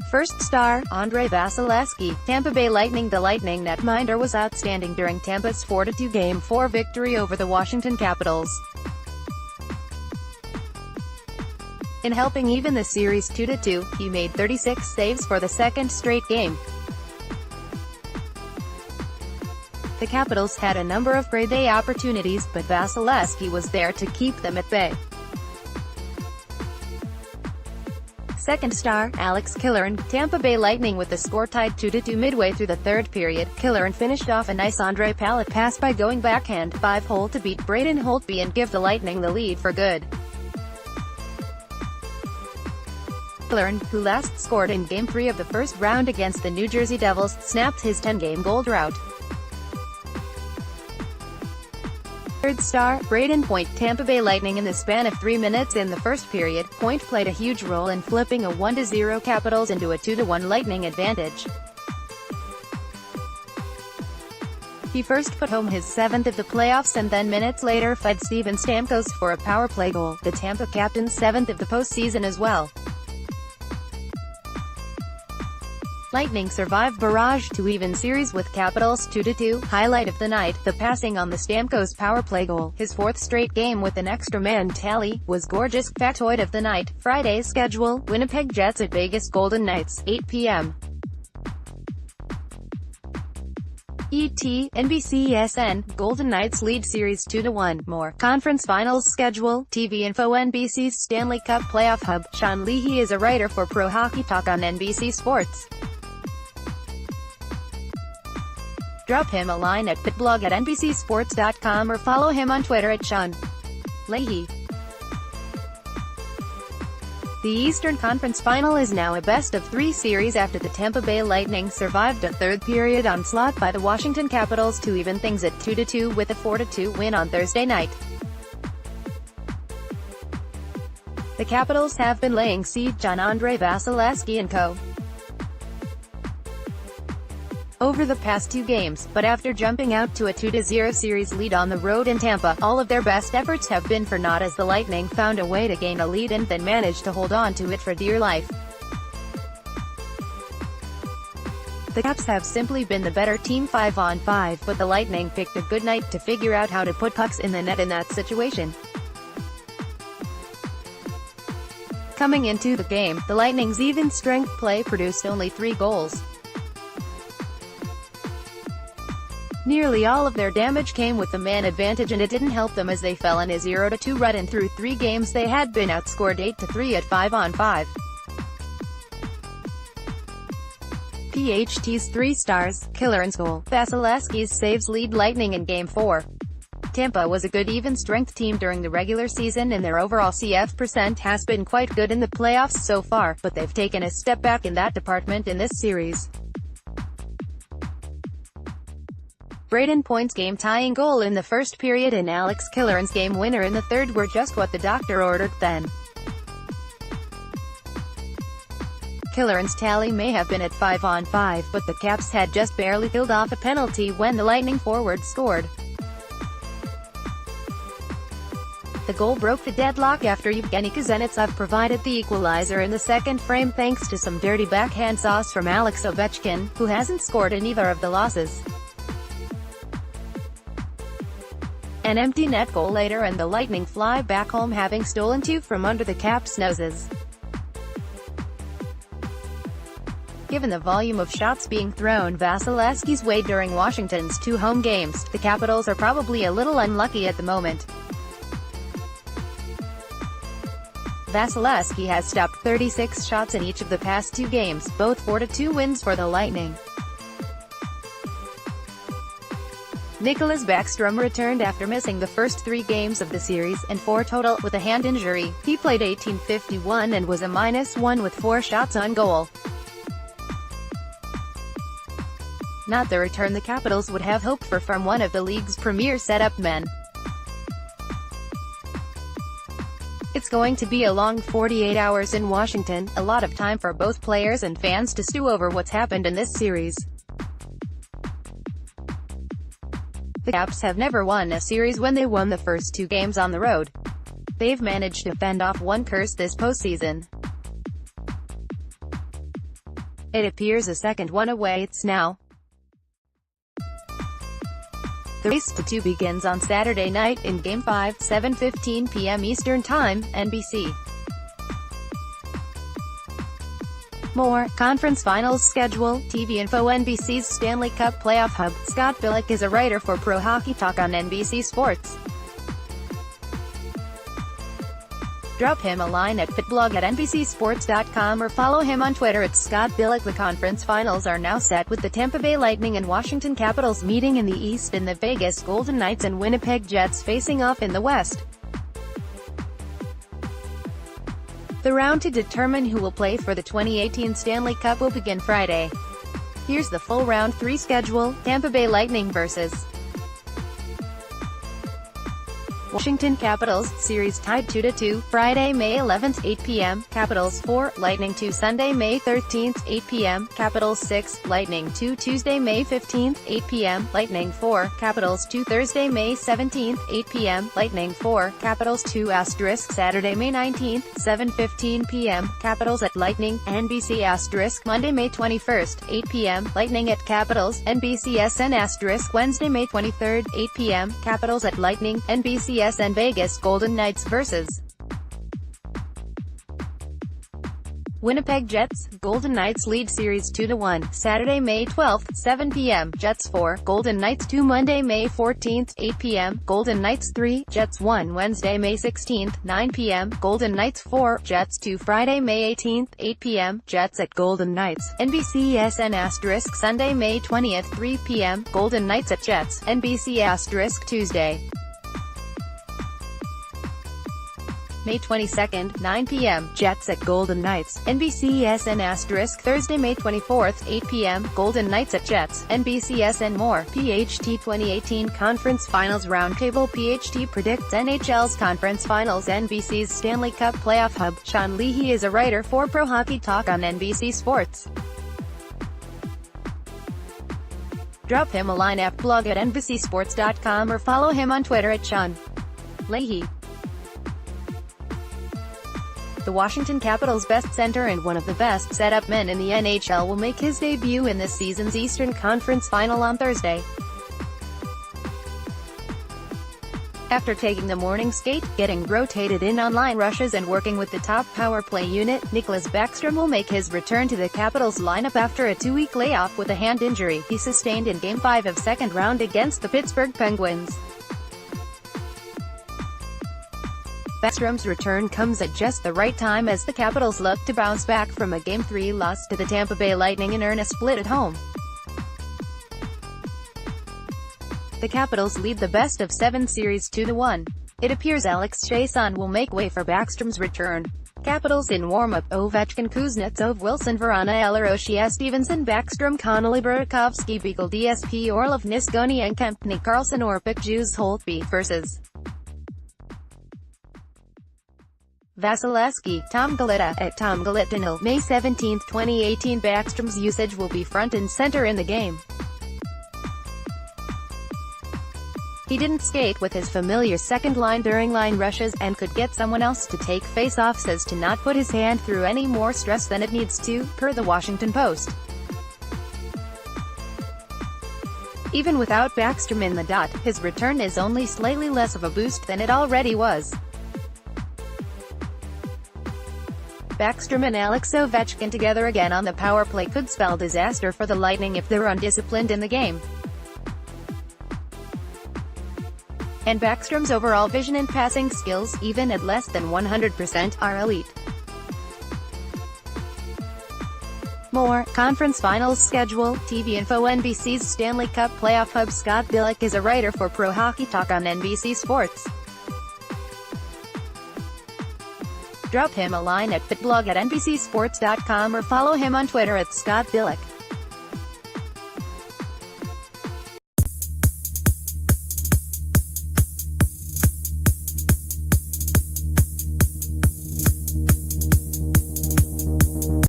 First star, Andrei Vasilevskiy, Tampa Bay Lightning. The Lightning netminder was outstanding during Tampa's 4-2 Game 4 victory over the Washington Capitals, in helping even the series 2-2. He made 36 saves for the second straight game. The Capitals had a number of grade A opportunities, but Vasilevskiy was there to keep them at bay. Second star, Alex Killorn, Tampa Bay Lightning. With the score tied 2-2 midway through the third period, Killorn finished off a nice Ondrej Palat pass by going backhand 5-hole to beat Braden Holtby and give the Lightning the lead for good. Killorn, who last scored in Game 3 of the first round against the New Jersey Devils, snapped his 10-game goal drought. Third star, Braden Point, Tampa Bay Lightning. In the span of 3 minutes in the first period, Point played a huge role in flipping a 1-0 Capitals into a 2-1 Lightning advantage. He first put home his 7th of the playoffs and then minutes later fed Steven Stamkos for a power play goal, the Tampa captain's 7th of the postseason as well. Lightning survived barrage to even series with Capitals 2-2. Highlight of the night, the passing on the Stamkos power play goal, his 4th straight game with an extra man tally, was gorgeous. Factoid of the night, Friday's schedule, Winnipeg Jets at Vegas Golden Knights, 8 p.m. ET, NBCSN, Golden Knights lead series 2-1. More. Conference Finals schedule, TV info. NBC's Stanley Cup Playoff Hub. Sean Leahy is a writer for Pro Hockey Talk on NBC Sports. Drop him a line at pitblog@nbcsports.com or follow him on Twitter at Sean Leahy. The Eastern Conference Final is now a best-of-3 series after the Tampa Bay Lightning survived a third-period onslaught by the Washington Capitals to even things at 2-2 with a 4-2 win on Thursday night. The Capitals have been laying siege on Andrei Vasilevskiy and co. over the past 2 games, but after jumping out to a 2-0 series lead on the road in Tampa, all of their best efforts have been for naught as the Lightning found a way to gain a lead and then managed to hold on to it for dear life. The Caps have simply been the better team 5-on-5, but the Lightning picked a good night to figure out how to put pucks in the net in that situation. Coming into the game, the Lightning's even-strength play produced only 3 goals. Nearly all of their damage came with the man advantage, and it didn't help them as they fell in a 0-2 rut, and through 3 games they had been outscored 8-3 at 5-on-5. PHT's 3 stars, Killorn's goal, Vasilevskiy's saves lead Lightning in Game 4. Tampa was a good even-strength team during the regular season, and their overall CF% has been quite good in the playoffs so far, but they've taken a step back in that department in this series. Braden Point's game-tying goal in the first period and Alex Killorn's game winner in the third were just what the doctor ordered then. Killorn's tally may have been at 5-on-5, but the Caps had just barely killed off a penalty when the Lightning forward scored. The goal broke the deadlock after Evgeny Kuznetsov provided the equalizer in the second frame thanks to some dirty backhand sauce from Alex Ovechkin, who hasn't scored in either of the losses. An empty net goal later and the Lightning fly back home, having stolen 2 from under the Caps' noses. Given the volume of shots being thrown Vasilevskiy's way during Washington's 2 home games, the Capitals are probably a little unlucky at the moment. Vasilevskiy has stopped 36 shots in each of the past 2 games, both 4-2 wins for the Lightning. Nicholas Backstrom returned after missing the first 3 games of the series, and 4 total, with a hand injury. He played 18:51 and was a -1 with 4 shots on goal. Not the return the Capitals would have hoped for from one of the league's premier setup men. It's going to be a long 48 hours in Washington, a lot of time for both players and fans to stew over what's happened in this series. The Caps have never won a series when they won the first 2 games on the road. They've managed to fend off one curse this postseason. It appears a second one awaits now. The race to 2 begins on Saturday night in Game 5, 7:15 p.m. Eastern Time, NBC. More conference finals schedule, TV info. NBC's Stanley Cup Playoff Hub. Scott Billeck is a writer for Pro Hockey Talk on NBC Sports. Drop him a line at pitblog@nbcsports.com or follow him on Twitter at Scott Billeck. The conference finals are now set, with the Tampa Bay Lightning and Washington Capitals meeting in the East and the Vegas Golden Knights and Winnipeg Jets facing off in the West. The round to determine who will play for the 2018 Stanley Cup will begin Friday. Here's the full Round 3 schedule. Tampa Bay Lightning vs. Washington Capitals, series tied 2-2, Friday, May 11th, 8 p.m., Capitals 4, Lightning 2. Sunday, May 13th, 8 p.m., Capitals 6, Lightning 2. Tuesday, May 15th, 8 p.m., Lightning 4, Capitals 2. Thursday, May 17th, 8 p.m., Lightning 4, Capitals 2 *. Saturday, May 19th, 7:15 p.m., Capitals at Lightning, NBC *. Monday, May 21st, 8 p.m., Lightning at Capitals, NBCSN *. Wednesday, May 23rd, 8 p.m., Capitals at Lightning, NBCSN. Vegas Golden Knights vs. Winnipeg Jets. Golden Knights lead series 2-1. Saturday, May 12th, 7 p.m. Jets 4, Golden Knights 2. Monday, May 14th, 8 p.m. Golden Knights 3, Jets 1. Wednesday, May 16th, 9 p.m. Golden Knights 4, Jets 2. Friday, May 18th, 8 p.m. Jets at Golden Knights, NBCSN *. Sunday, May 20th, 3 p.m. Golden Knights at Jets, NBC *. Tuesday, May 22nd, 9 p.m., Jets at Golden Knights, NBCSN *. Thursday, May 24th, 8 p.m., Golden Knights at Jets, NBCSN. More. PHT 2018 Conference Finals Roundtable. PHT predicts NHL's Conference Finals. NBC's Stanley Cup Playoff Hub. Sean Leahy is a writer for Pro Hockey Talk on NBC Sports. Drop him a line at blog@nbcsports.com or follow him on Twitter at Sean Leahy. The Washington Capitals' best center and one of the best set-up men in the NHL will make his debut in this season's Eastern Conference Final on Thursday. After taking the morning skate, getting rotated in on line rushes and working with the top power play unit, Nicklas Backstrom will make his return to the Capitals lineup after a 2-week layoff with a hand injury he sustained in Game 5 of second round against the Pittsburgh Penguins. Backstrom's return comes at just the right time as the Capitals look to bounce back from a Game 3 loss to the Tampa Bay Lightning and earn a split at home. The Capitals lead the best-of-7 series 2-1. It appears Alex Chiasson will make way for Backstrom's return. Capitals in warm-up: Ovechkin, Kuznetsov, Wilson, Verana, Eller, Oshie, Stevenson, Backstrom, Connolly, Burakovsky, Beagle, DSP, Orlov, Niskoni, and Kempny, Carlson, Orpik, Hughes, Holtby vs. Vasilevskiy, Tom Galetta, at Tom Galittanil. May 17, 2018. Backstrom's usage will be front and center in the game. He didn't skate with his familiar second line during line rushes, and could get someone else to take face-offs as to not put his hand through any more stress than it needs to, per the Washington Post. Even without Backstrom in the dot, his return is only slightly less of a boost than it already was. Backstrom and Alex Ovechkin together again on the power play could spell disaster for the Lightning if they're undisciplined in the game. And Backstrom's overall vision and passing skills, even at less than 100%, are elite. More conference finals schedule, TV info. NBC's Stanley Cup Playoff Hub. Scott Billeck is a writer for Pro Hockey Talk on NBC Sports. Drop him a line at pitblog@nbcsports.com or follow him on Twitter at Scott Billeck.